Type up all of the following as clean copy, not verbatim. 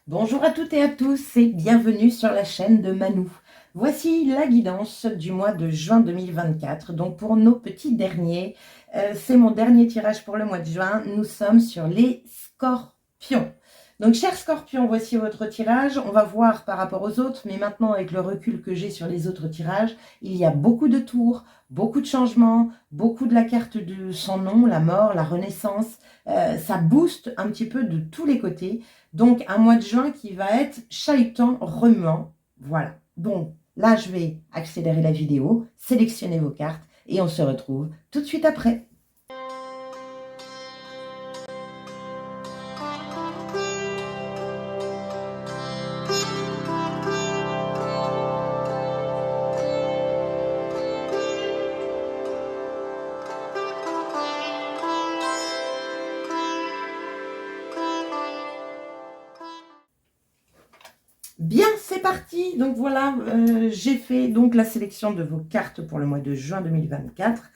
Bonjour à toutes et à tous et bienvenue sur la chaîne de Manou. Voici la guidance du mois de juin 2024. Donc pour nos petits derniers, c'est mon dernier tirage pour le mois de juin. Nous sommes sur les scorpions. Donc chers scorpions, voici votre tirage. On va voir par rapport aux autres, mais maintenant avec le recul que j'ai sur les autres tirages, il y a beaucoup de tours, beaucoup de changements, beaucoup de la carte de son nom, la mort, la renaissance. Ça booste un petit peu de tous les côtés. Donc, un mois de juin qui va être chahutant, remuant. Voilà. Donc, là, je vais accélérer la vidéo, sélectionner vos cartes et on se retrouve tout de suite après. Bien, c'est parti. Donc voilà, j'ai fait donc la sélection de vos cartes pour le mois de juin 2024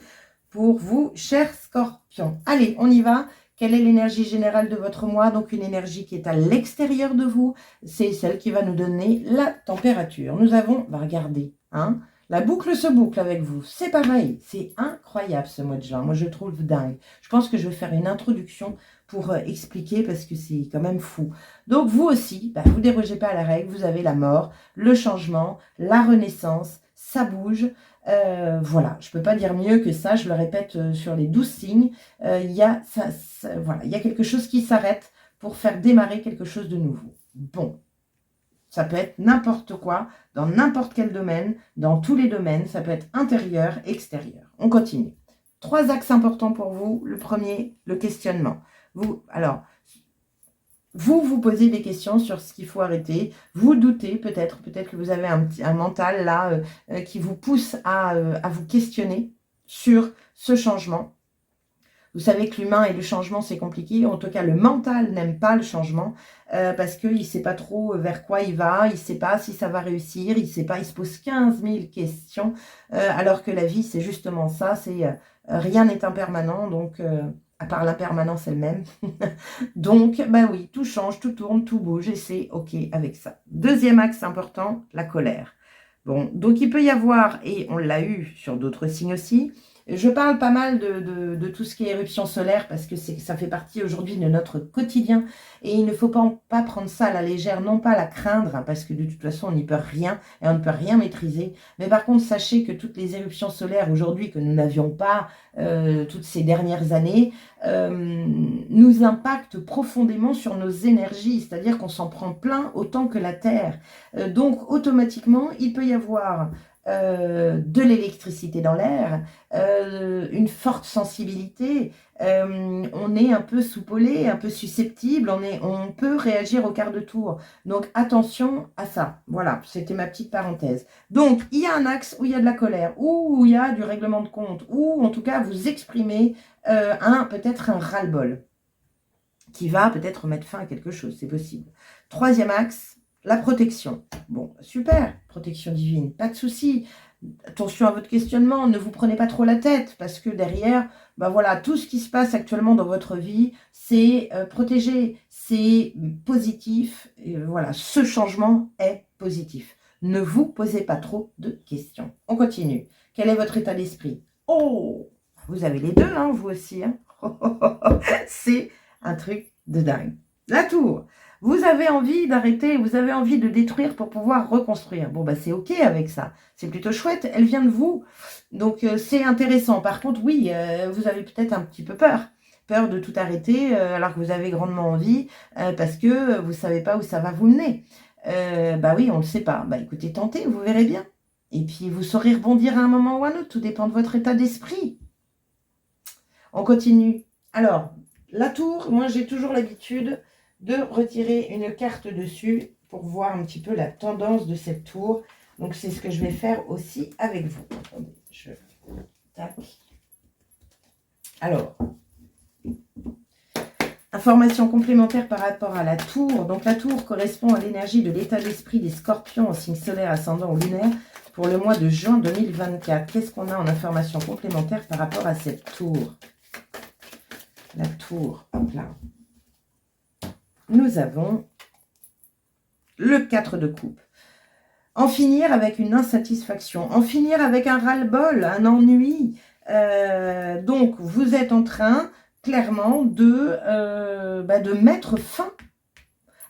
pour vous, chers scorpions. Allez, on y va. Quelle est l'énergie générale de votre mois? Donc une énergie qui est à l'extérieur de vous. C'est celle qui va nous donner la température. Nous avons, on va regarder, hein, la boucle se boucle avec vous. C'est pareil, c'est incroyable ce mois de juin. Moi, je trouve dingue. Je pense que je vais faire une introduction pour expliquer parce que c'est quand même fou. Donc vous aussi, vous ne dérogez pas à la règle. Vous avez la mort, le changement, la renaissance, ça bouge. Voilà, je ne peux pas dire mieux que ça, je le répète sur les 12 signes, il y a voilà, il y a quelque chose qui s'arrête pour faire démarrer quelque chose de nouveau. Bon, ça peut être n'importe quoi, dans n'importe quel domaine, dans tous les domaines, ça peut être intérieur, extérieur. On continue. 3 axes importants pour vous. Le premier, le questionnement. Alors, vous posez des questions sur ce qu'il faut arrêter, vous doutez peut-être que vous avez un mental là qui vous pousse à vous questionner sur ce changement. Vous savez que l'humain et le changement, c'est compliqué. En tout cas, le mental n'aime pas le changement parce qu'il ne sait pas trop vers quoi il va, il ne sait pas si ça va réussir, il ne sait pas, il se pose 15 000 questions alors que la vie, c'est justement ça, c'est rien n'est impermanent, donc à part l'impermanence elle-même. Donc, ben oui, tout change, tout tourne, tout bouge et c'est OK avec ça. Deuxième axe important, la colère. Bon, donc il peut y avoir, et on l'a eu sur d'autres signes aussi, je parle pas mal de tout ce qui est éruption solaire parce que ça fait partie aujourd'hui de notre quotidien et il ne faut pas prendre ça à la légère, non pas la craindre hein, parce que de toute façon on n'y peut rien et on ne peut rien maîtriser. Mais par contre, sachez que toutes les éruptions solaires aujourd'hui que nous n'avions pas toutes ces dernières années nous impactent profondément sur nos énergies, c'est-à-dire qu'on s'en prend plein autant que la Terre. Donc automatiquement, il peut y avoir de l'électricité dans l'air, une forte sensibilité, on est un peu soupolé, un peu susceptible, on peut réagir au quart de tour. Donc attention à ça. Voilà, c'était ma petite parenthèse. Donc il y a un axe où il y a de la colère, où il y a du règlement de compte, ou en tout cas vous exprimez peut-être un ras-le-bol qui va peut-être mettre fin à quelque chose, c'est possible. Troisième axe, la protection. Bon, super, protection divine, pas de souci. Attention à votre questionnement, ne vous prenez pas trop la tête, parce que derrière, voilà, tout ce qui se passe actuellement dans votre vie, c'est protégé, c'est positif, et voilà, ce changement est positif. Ne vous posez pas trop de questions. On continue. Quel est votre état d'esprit? Oh, vous avez les deux, hein, vous aussi. Hein. C'est un truc de dingue. La tour. Vous avez envie d'arrêter, vous avez envie de détruire pour pouvoir reconstruire. Bon, c'est OK avec ça. C'est plutôt chouette. Elle vient de vous. Donc, c'est intéressant. Par contre, oui, vous avez peut-être un petit peu peur. Peur de tout arrêter alors que vous avez grandement envie parce que vous ne savez pas où ça va vous mener. Oui, on ne le sait pas. Écoutez, tentez, vous verrez bien. Et puis, vous saurez rebondir à un moment ou à un autre. Tout dépend de votre état d'esprit. On continue. Alors, la tour, moi, j'ai toujours l'habitude de retirer une carte dessus pour voir un petit peu la tendance de cette tour. Donc, c'est ce que je vais faire aussi avec vous. Attendez, tac. Alors, information complémentaire par rapport à la tour. Donc, la tour correspond à l'énergie de l'état d'esprit des scorpions en signe solaire, ascendant ou lunaire pour le mois de juin 2024. Qu'est-ce qu'on a en information complémentaire par rapport à cette tour? La tour, hop là. Nous avons le 4 de coupe. En finir avec une insatisfaction, en finir avec un ras-le-bol, un ennui. Donc, vous êtes en train, clairement, de mettre fin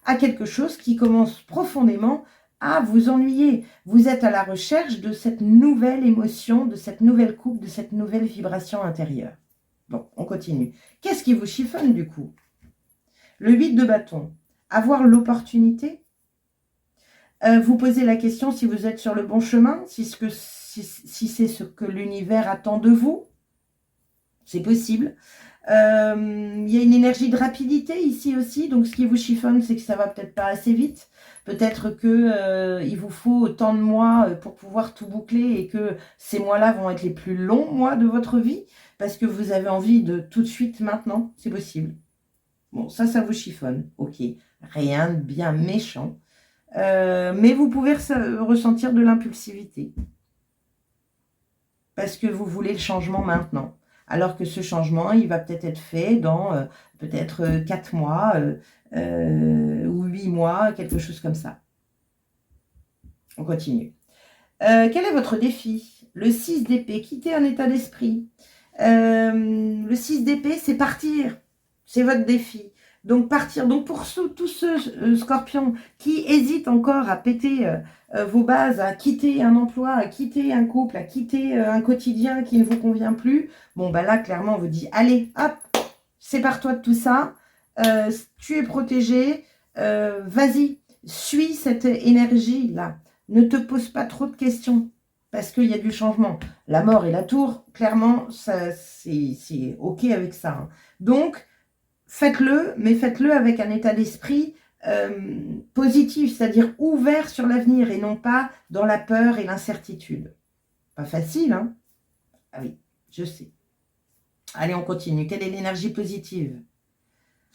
à quelque chose qui commence profondément à vous ennuyer. Vous êtes à la recherche de cette nouvelle émotion, de cette nouvelle coupe, de cette nouvelle vibration intérieure. Bon, on continue. Qu'est-ce qui vous chiffonne du coup? Le 8 de bâton. Avoir l'opportunité. Vous posez la question si vous êtes sur le bon chemin, si c'est ce que l'univers attend de vous. C'est possible. Il y a une énergie de rapidité ici aussi. Donc, ce qui vous chiffonne, c'est que ça va peut-être pas assez vite. Peut-être qu'il vous faut autant de mois pour pouvoir tout boucler et que ces mois-là vont être les plus longs mois de votre vie parce que vous avez envie de tout de suite maintenant. C'est possible. Bon, ça vous chiffonne. Ok. Rien de bien méchant. Mais vous pouvez ressentir de l'impulsivité. Parce que vous voulez le changement maintenant. Alors que ce changement, il va peut-être être fait dans peut-être 4 mois ou 8 mois, quelque chose comme ça. On continue. Quel est votre défi? Le 6 d'épée, quitter un état d'esprit. Le 6 d'épée, c'est partir. C'est votre défi. Donc partir. Donc pour tous ceux scorpions qui hésitent encore à péter vos bases, à quitter un emploi, à quitter un couple, à quitter un quotidien qui ne vous convient plus, bon bah là clairement on vous dit allez hop, sépare-toi de tout ça, tu es protégé, vas-y, suis cette énergie là, ne te pose pas trop de questions. Parce qu'il y a du changement. La mort et la tour, clairement, c'est OK avec ça. Hein. Donc, faites-le, mais faites-le avec un état d'esprit positif, c'est-à-dire ouvert sur l'avenir et non pas dans la peur et l'incertitude. Pas facile, hein? Ah oui, je sais. Allez, on continue. Quelle est l'énergie positive?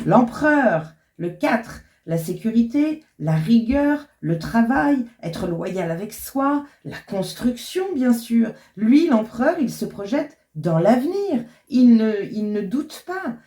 L'empereur, le 4, la sécurité, la rigueur, le travail, être loyal avec soi, la construction, bien sûr. Lui, l'empereur, il se projette dans l'avenir. Il ne doute pas.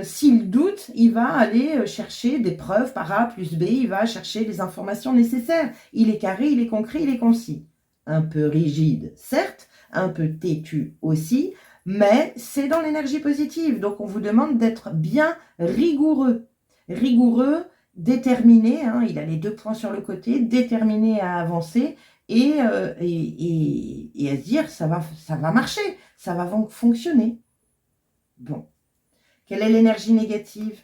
S'il doute, il va aller chercher des preuves par A plus B, il va chercher les informations nécessaires. Il est carré, il est concret, il est concis. Un peu rigide, certes, un peu têtu aussi, mais c'est dans l'énergie positive. Donc, on vous demande d'être bien rigoureux. Rigoureux, déterminé, hein, il a les 2 points sur le côté, déterminé à avancer et à se dire ça va marcher, ça va fonctionner. Bon. Quelle est l'énergie négative?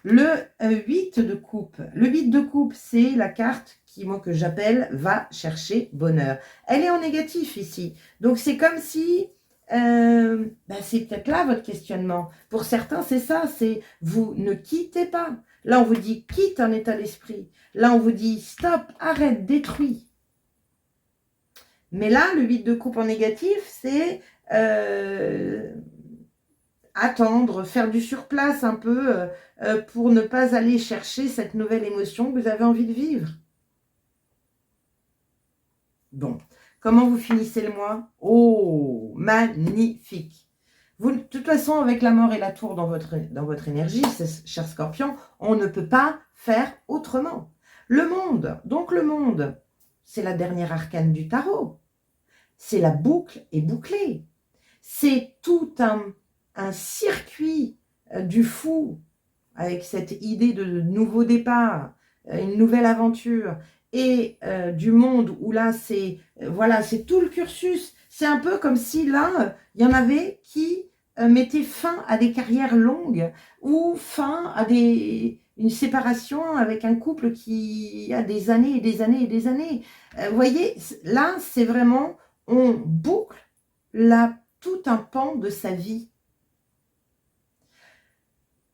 Le 8 de coupe. Le 8 de coupe, c'est la carte que j'appelle « va chercher bonheur ». Elle est en négatif ici. Donc, c'est comme si... c'est peut-être là votre questionnement. Pour certains, c'est ça. C'est vous ne quittez pas. Là, on vous dit « quitte un état d'esprit ». Là, on vous dit « stop, arrête, détruis ». Mais là, le 8 de coupe en négatif, c'est... attendre, faire du surplace un peu pour ne pas aller chercher cette nouvelle émotion que vous avez envie de vivre. Bon, comment vous finissez le mois? Oh, magnifique! Vous, de toute façon, avec la mort et la tour dans votre énergie, cher Scorpion, on ne peut pas faire autrement. Le monde, donc le monde, c'est la dernière arcane du tarot. C'est la boucle est bouclée. C'est tout un circuit du fou avec cette idée de nouveau départ, une nouvelle aventure et du monde où là c'est voilà, c'est tout le cursus. C'est un peu comme si là il y en avait qui mettaient fin à des carrières longues ou fin à une séparation avec un couple qui a des années et des années et des années. Vous voyez, là c'est vraiment on boucle tout un pan de sa vie.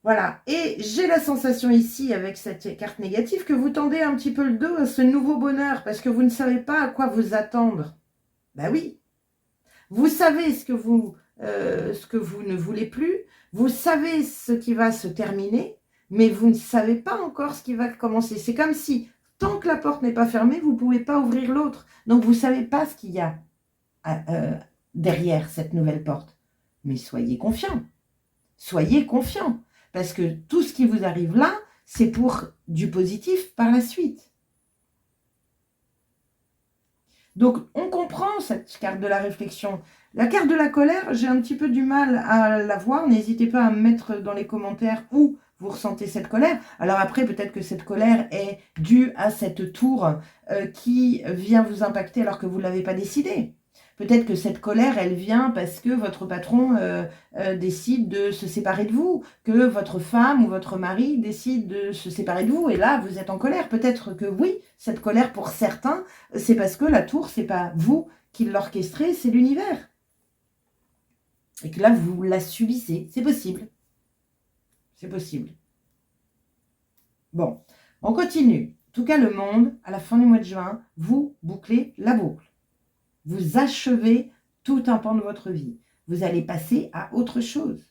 Voilà, et j'ai la sensation ici, avec cette carte négative, que vous tendez un petit peu le dos à ce nouveau bonheur, parce que vous ne savez pas à quoi vous attendre. Ben oui, vous savez ce que vous ne voulez plus, vous savez ce qui va se terminer, mais vous ne savez pas encore ce qui va commencer. C'est comme si, tant que la porte n'est pas fermée, vous ne pouvez pas ouvrir l'autre. Donc, vous ne savez pas ce qu'il y a derrière cette nouvelle porte. Mais soyez confiants. Soyez confiants. Parce que tout ce qui vous arrive là, c'est pour du positif par la suite. Donc, on comprend cette carte de la réflexion. La carte de la colère, j'ai un petit peu du mal à la voir. N'hésitez pas à me mettre dans les commentaires où vous ressentez cette colère. Alors après, peut-être que cette colère est due à cette tour qui vient vous impacter alors que vous ne l'avez pas décidé. Peut-être que cette colère, elle vient parce que votre patron décide de se séparer de vous, que votre femme ou votre mari décide de se séparer de vous, et là, vous êtes en colère. Peut-être que oui, cette colère, pour certains, c'est parce que la tour, c'est pas vous qui l'orchestrez, c'est l'univers. Et que là, vous la subissez. C'est possible. C'est possible. Bon, on continue. En tout cas, le monde, à la fin du mois de juin, vous bouclez la boucle. Vous achevez tout un pan de votre vie. Vous allez passer à autre chose.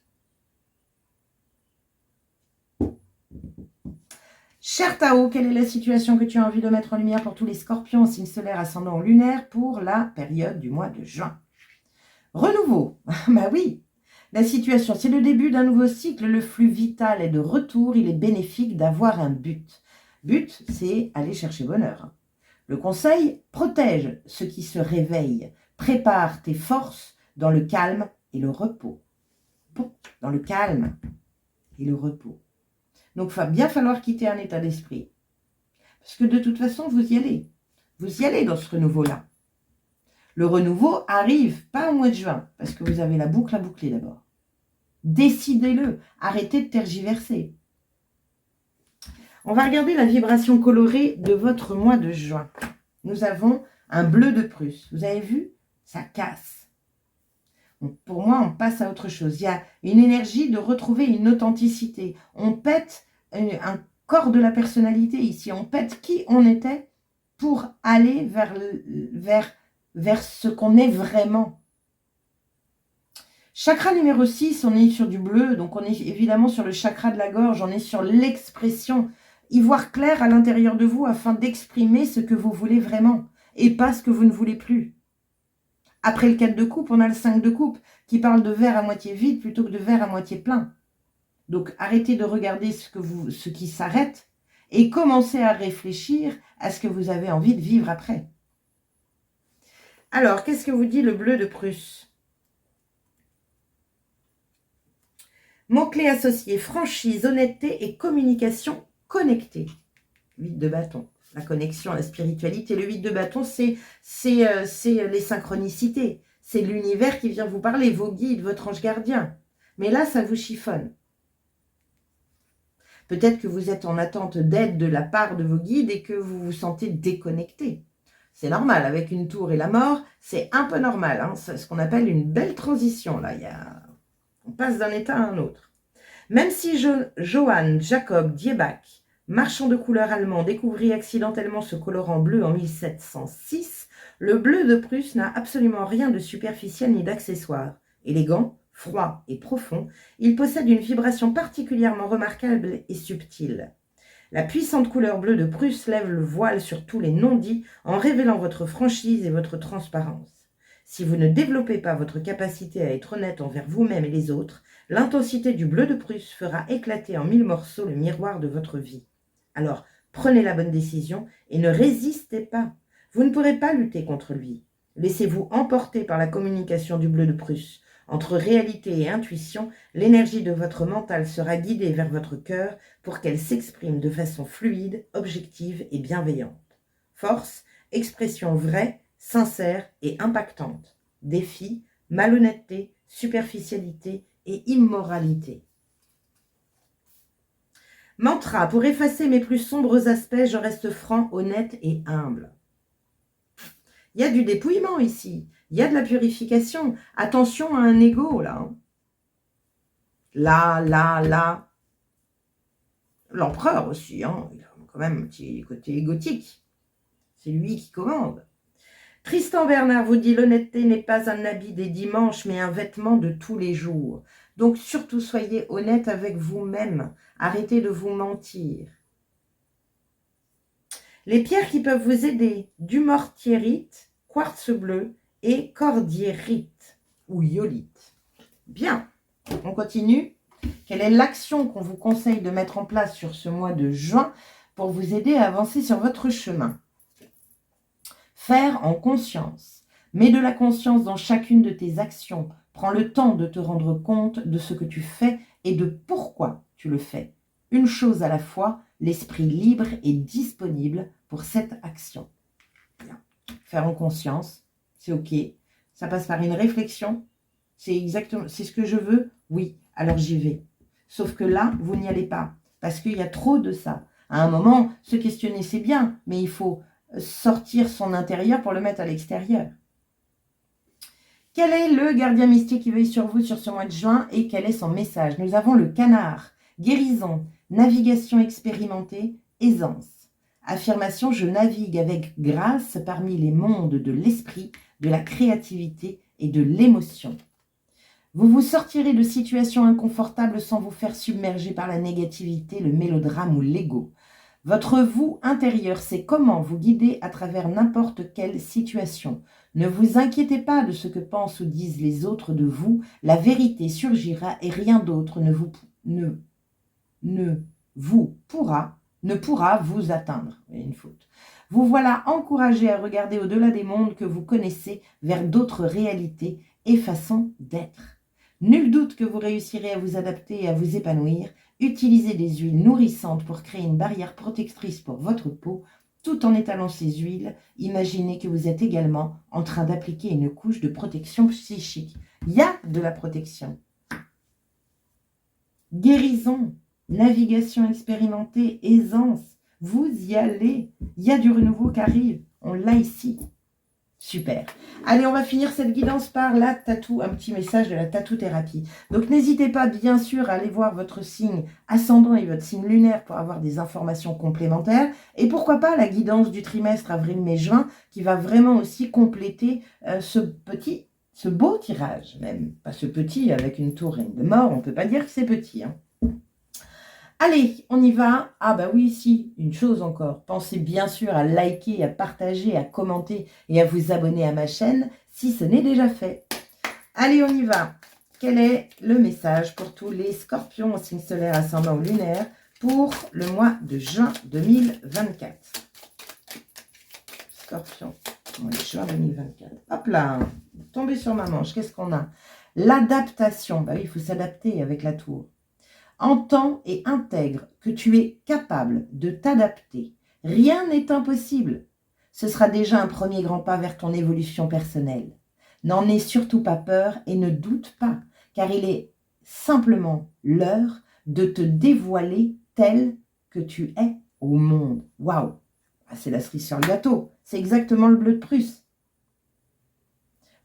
Cher Tao, quelle est la situation que tu as envie de mettre en lumière pour tous les scorpions, signes solaires, ascendants, lunaires pour la période du mois de juin? Renouveau. Bah oui, la situation, c'est le début d'un nouveau cycle. Le flux vital est de retour. Il est bénéfique d'avoir un but. But, c'est aller chercher bonheur. Le conseil, protège ce qui se réveille. Prépare tes forces dans le calme et le repos. Dans le calme et le repos. Donc, il va bien falloir quitter un état d'esprit. Parce que de toute façon, vous y allez. Vous y allez dans ce renouveau-là. Le renouveau arrive pas au mois de juin, parce que vous avez la boucle à boucler d'abord. Décidez-le. Arrêtez de tergiverser. On va regarder la vibration colorée de votre mois de juin. Nous avons un bleu de Prusse. Vous avez vu? Ça casse. Donc pour moi, on passe à autre chose. Il y a une énergie de retrouver une authenticité. On pète un corps de la personnalité ici. On pète qui on était pour aller vers ce qu'on est vraiment. Chakra numéro 6, on est sur du bleu. Donc on est évidemment sur le chakra de la gorge. On est sur l'expression. Y voir clair à l'intérieur de vous afin d'exprimer ce que vous voulez vraiment et pas ce que vous ne voulez plus. Après le 4 de coupe, on a le 5 de coupe qui parle de verre à moitié vide plutôt que de verre à moitié plein. Donc arrêtez de regarder ce qui s'arrête et commencez à réfléchir à ce que vous avez envie de vivre après. Alors, qu'est-ce que vous dit le bleu de Prusse? Mots-clés associés, franchise, honnêteté et communication connectée. 8 de bâton, la connexion à la spiritualité. Le 8 de bâton, c'est les synchronicités. C'est l'univers qui vient vous parler, vos guides, votre ange gardien. Mais là, ça vous chiffonne. Peut-être que vous êtes en attente d'aide de la part de vos guides et que vous vous sentez déconnecté. C'est normal, avec une tour et la mort, c'est un peu normal. Hein, c'est ce qu'on appelle une belle transition. Là, on passe d'un état à un autre. Même si Johann Jacob Dierbach, marchand de couleurs allemand, découvrit accidentellement ce colorant bleu en 1706, le bleu de Prusse n'a absolument rien de superficiel ni d'accessoire. Élégant, froid et profond, il possède une vibration particulièrement remarquable et subtile. La puissante couleur bleue de Prusse lève le voile sur tous les non-dits en révélant votre franchise et votre transparence. Si vous ne développez pas votre capacité à être honnête envers vous-même et les autres, l'intensité du bleu de Prusse fera éclater en 1000 morceaux le miroir de votre vie. Alors, prenez la bonne décision et ne résistez pas. Vous ne pourrez pas lutter contre lui. Laissez-vous emporter par la communication du bleu de Prusse. Entre réalité et intuition, l'énergie de votre mental sera guidée vers votre cœur pour qu'elle s'exprime de façon fluide, objective et bienveillante. Force, expression vraie, sincère et impactante. Défi, malhonnêteté, superficialité et immoralité. Mantra, pour effacer mes plus sombres aspects, je reste franc, honnête et humble. Il y a du dépouillement ici, il y a de la purification. Attention à un ego là. Là. L'empereur aussi, hein. Il a quand même un petit côté égotique. C'est lui qui commande. Tristan Bernard vous dit, l'honnêteté n'est pas un habit des dimanches, mais un vêtement de tous les jours. Donc surtout, soyez honnête avec vous-même. Arrêtez de vous mentir. Les pierres qui peuvent vous aider, du mortierite, quartz bleu et cordierite ou iolite. Bien, on continue. Quelle est l'action qu'on vous conseille de mettre en place sur ce mois de juin pour vous aider à avancer sur votre chemin? Faire en conscience. Mets de la conscience dans chacune de tes actions. Prends le temps de te rendre compte de ce que tu fais et de pourquoi tu le fais. Une chose à la fois, l'esprit libre est disponible pour cette action. Bien. Faire en conscience, c'est OK. Ça passe par une réflexion. C'est exactement, c'est ce que je veux? Oui, alors j'y vais. Sauf que là, vous n'y allez pas parce qu'il y a trop de ça. À un moment, se questionner, c'est bien, mais il faut sortir son intérieur pour le mettre à l'extérieur. Quel est le gardien mystique qui veille sur vous sur ce mois de juin et quel est son message? Nous avons le canard, guérison, navigation expérimentée, aisance. Affirmation, je navigue avec grâce parmi les mondes de l'esprit, de la créativité et de l'émotion. Vous vous sortirez de situations inconfortables sans vous faire submerger par la négativité, le mélodrame ou l'ego. Votre vous intérieur sait comment vous guider à travers n'importe quelle situation. Ne vous inquiétez pas de ce que pensent ou disent les autres de vous. La vérité surgira et rien d'autre ne pourra vous atteindre. Il y a une faute. Vous voilà encouragé à regarder au-delà des mondes que vous connaissez vers d'autres réalités et façons d'être. Nul doute que vous réussirez à vous adapter et à vous épanouir. Utilisez des huiles nourrissantes pour créer une barrière protectrice pour votre peau. Tout en étalant ces huiles, imaginez que vous êtes également en train d'appliquer une couche de protection psychique. Il y a de la protection. Guérison, navigation expérimentée, aisance. Vous y allez. Il y a du renouveau qui arrive. On l'a ici. Super. Allez, on va finir cette guidance par la tatou, un petit message de la tatou-thérapie. Donc, n'hésitez pas, bien sûr, à aller voir votre signe ascendant et votre signe lunaire pour avoir des informations complémentaires. Et pourquoi pas la guidance du trimestre avril, mai, juin, qui va vraiment aussi compléter ce beau tirage, même. Pas ce petit avec une tour et une de mort, on ne peut pas dire que c'est petit, hein. Allez, on y va. Ah bah oui, si, une chose encore. Pensez bien sûr à liker, à partager, à commenter et à vous abonner à ma chaîne si ce n'est déjà fait. Allez, on y va. Quel est le message pour tous les scorpions au signe solaire, ascendant ou lunaire pour le mois de juin 2024? Scorpion, mois de juin 2024. Hop là, tombez sur ma manche. Qu'est-ce qu'on a? L'adaptation. Bah oui, il faut s'adapter avec la tour. Entends et intègre que tu es capable de t'adapter. Rien n'est impossible. Ce sera déjà un premier grand pas vers ton évolution personnelle. N'en aie surtout pas peur et ne doute pas, car il est simplement l'heure de te dévoiler tel que tu es au monde. Waouh! C'est la cerise sur le gâteau. C'est exactement le bleu de Prusse.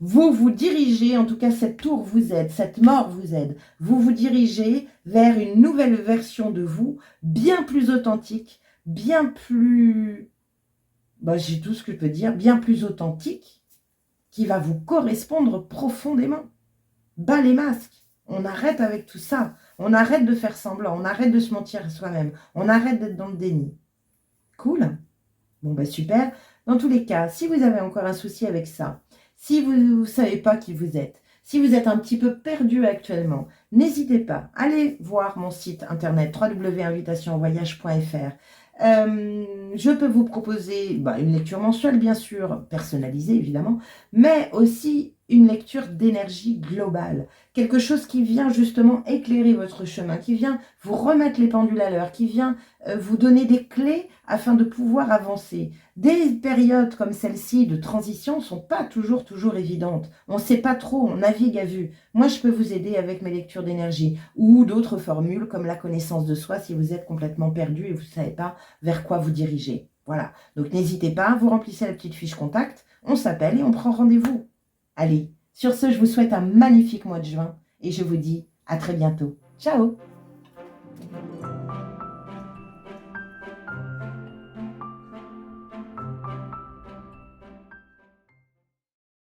Vous vous dirigez, en tout cas cette tour vous aide, cette mort vous aide. Vous vous dirigez vers une nouvelle version de vous, bien plus authentique, bien plus, j'ai tout ce que je peux dire, bien plus authentique, qui va vous correspondre profondément. Bas les masques, on arrête avec tout ça, on arrête de faire semblant, on arrête de se mentir à soi-même, on arrête d'être dans le déni. Cool? Bon, super. Dans tous les cas, si vous avez encore un souci avec ça, si vous ne savez pas qui vous êtes, si vous êtes un petit peu perdu actuellement, n'hésitez pas, allez voir mon site internet www.invitationvoyage.fr. Je peux vous proposer une lecture mensuelle, bien sûr, personnalisée évidemment, mais aussi une lecture d'énergie globale. Quelque chose qui vient justement éclairer votre chemin, qui vient vous remettre les pendules à l'heure, qui vient vous donner des clés afin de pouvoir avancer. Des périodes comme celle-ci de transition ne sont pas toujours évidentes. On ne sait pas trop, on navigue à vue. Moi, je peux vous aider avec mes lectures d'énergie ou d'autres formules comme la connaissance de soi si vous êtes complètement perdu et vous ne savez pas vers quoi vous diriger. Voilà, donc n'hésitez pas, vous remplissez la petite fiche contact, on s'appelle et on prend rendez-vous. Allez, sur ce, je vous souhaite un magnifique mois de juin et je vous dis à très bientôt. Ciao!